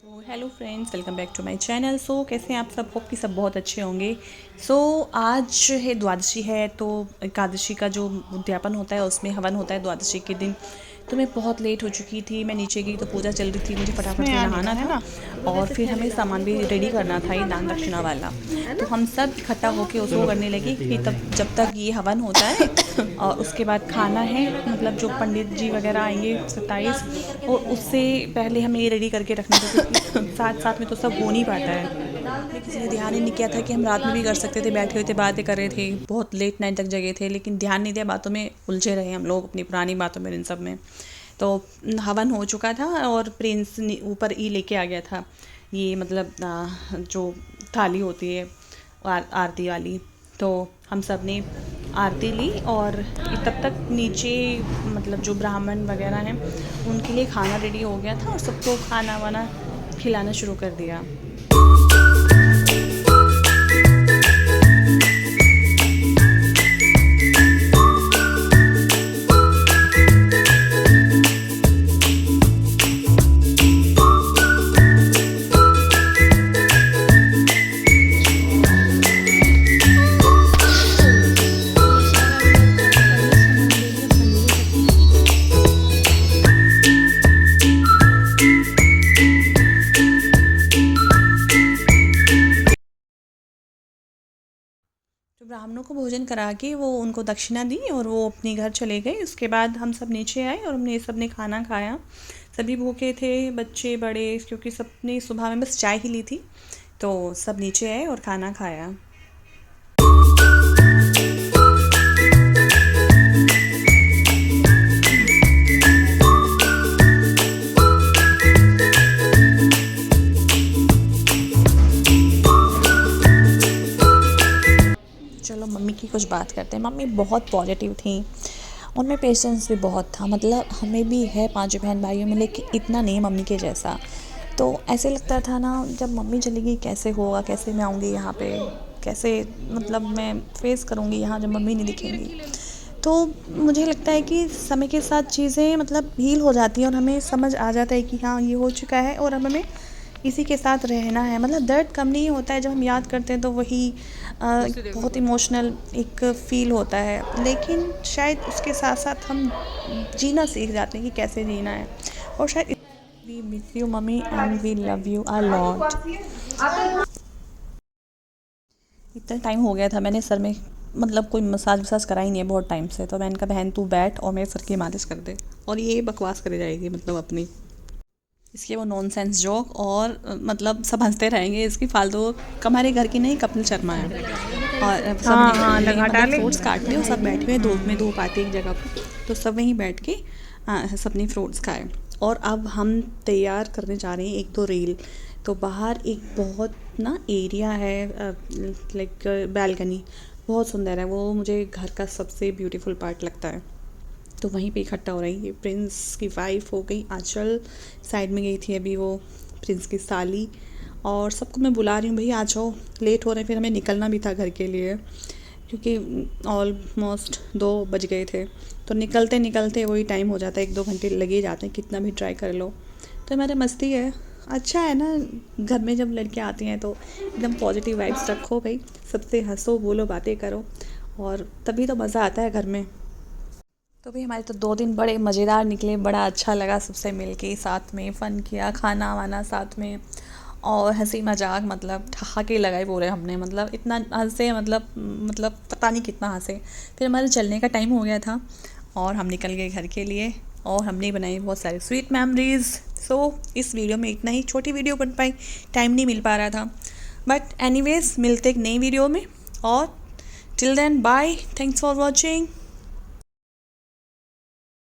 Hello friends, welcome back to my channel. कैसे हैं आप सब? होप कि सब बहुत अच्छे होंगे। आज है द्वादशी है, तो एकादशी का जो उद्यापन होता है उसमें हवन होता है द्वादशी के दिन। तो मैं बहुत लेट हो चुकी थी, मैं नीचे गई तो पूजा चल रही थी, मुझे फटाफट इसमें से आ नहीं रहा नहाना है था ना। और फिर हमें सामान भी रेडी करना था, ये दान दक्षिणा वाला। तो हम सब इकट्ठा होके उसको करने लगे कि तब जब तक ये हवन होता है और उसके बाद खाना है, मतलब जो पंडित जी वगैरह आएंगे 27, और उससे पहले हमें ये रेडी करके रखना था, क्योंकि साथ साथ में तो सब हो नहीं पाता है। रात में किसी ने ध्यान ही नहीं किया था कि हम रात में भी कर सकते थे, बैठे हुए थे, बातें कर रहे थे, बहुत लेट नाइट तक जगे थे, लेकिन ध्यान नहीं दिया, बातों में उलझे रहे हम लोग, अपनी पुरानी बातों में, इन सब में। तो हवन हो चुका था और प्रिंस ऊपर ही लेके आ गया था ये, मतलब जो थाली होती है आरती वाली। तो हम सब ने आरती ली और तब तक नीचे, मतलब जो ब्राह्मण वगैरह हैं उनके लिए खाना रेडी हो गया था और सबको खाना वाना खिलाना शुरू कर दिया। तो ब्राह्मणों को भोजन करा के वो उनको दक्षिणा दी और वो अपने घर चले गए। उसके बाद हम सब नीचे आए और हमने सब ने खाना खाया। सभी भूखे थे, बच्चे बड़े, क्योंकि सबने सुबह में बस चाय ही ली थी। तो सब नीचे आए और खाना खाया। चलो मम्मी की कुछ बात करते हैं। मम्मी बहुत पॉजिटिव थी, उनमें पेशेंस भी बहुत था। मतलब हमें भी है 5 बहन भाइयों में, लेकिन इतना नहीं मम्मी के जैसा। तो ऐसे लगता था ना, जब मम्मी चली गई कैसे होगा, कैसे मैं आऊँगी यहाँ पे, कैसे मतलब मैं फेस करूँगी यहाँ जब मम्मी नहीं दिखेंगी। तो मुझे लगता है कि समय के साथ चीज़ें मतलब हील हो जाती हैं और हमें समझ आ जाता है कि हाँ ये हो चुका है और अब हमें इसी के साथ रहना है। मतलब दर्द कम नहीं होता है, जब हम याद करते हैं तो वही बहुत इमोशनल एक फ़ील होता है, लेकिन शायद उसके साथ साथ हम जीना सीख जाते हैं कि कैसे जीना है। और शायद we miss you mummy and we love you a lot. इतना टाइम हो गया था, मैंने सर में मतलब कोई मसाज वसाज कराई नहीं है बहुत टाइम से। तो मैंने कहा बहन तू बैठ और मेरे सर की मालिश कर दे, और ये बकवास करी जाएगी मतलब अपनी, इसके वो नॉनसेंस जोक, और मतलब सब हंसते रहेंगे इसकी फालतू। हमारे घर की नहीं, कपिल शर्मा है। और सब हाँ हाँ, लगा मतलब डाले। फ्रूट्स काट रहे हो, सब बैठे हुए धूप में, धूप आती है एक जगह पर, तो सब वहीं बैठ के सबने फ्रूट्स खाए। और अब हम तैयार करने जा रहे हैं एक दो रील। तो बाहर एक बहुत ना एरिया है, लाइक बैल्कनी, बहुत सुंदर है वो, मुझे घर का सबसे ब्यूटीफुल पार्ट लगता है। तो वहीं पे इकट्ठा हो रही है। प्रिंस की वाइफ हो गई आंचल, साइड में गई थी अभी वो प्रिंस की साली, और सबको मैं बुला रही हूँ, भाई आ जाओ, लेट हो रहे हैं। फिर हमें निकलना भी था घर के लिए, क्योंकि ऑलमोस्ट 2 बज गए थे। तो निकलते निकलते वही टाइम हो जाता है, 1-2 घंटे लगे ही जाते हैं, कितना भी ट्राई कर लो। तो हमारे मस्ती है, अच्छा है ना। घर में जब लड़कियाँ आती हैं तो एकदम पॉजिटिव वाइब्स रखो भाई, सबसे हंसो बोलो, बातें करो, और तभी तो मज़ा आता है घर में। तो भी हमारे तो 2 दिन बड़े मज़ेदार निकले, बड़ा अच्छा लगा सबसे मिलके, साथ में फ़न किया, खाना वाना साथ में, और हंसी मजाक, मतलब ठहाके लगाए पूरे हमने, मतलब इतना हंसे, मतलब पता नहीं कितना हंसे। फिर हमारे चलने का टाइम हो गया था और हम निकल गए घर के लिए, और हमने बनाई बहुत सारी स्वीट मेमोरीज़। इस वीडियो में इतना ही, छोटी वीडियो बन पाई, टाइम नहीं मिल पा रहा था। बट एनीवेज, मिलते एक नई वीडियो में, और till then bye, thanks for watching.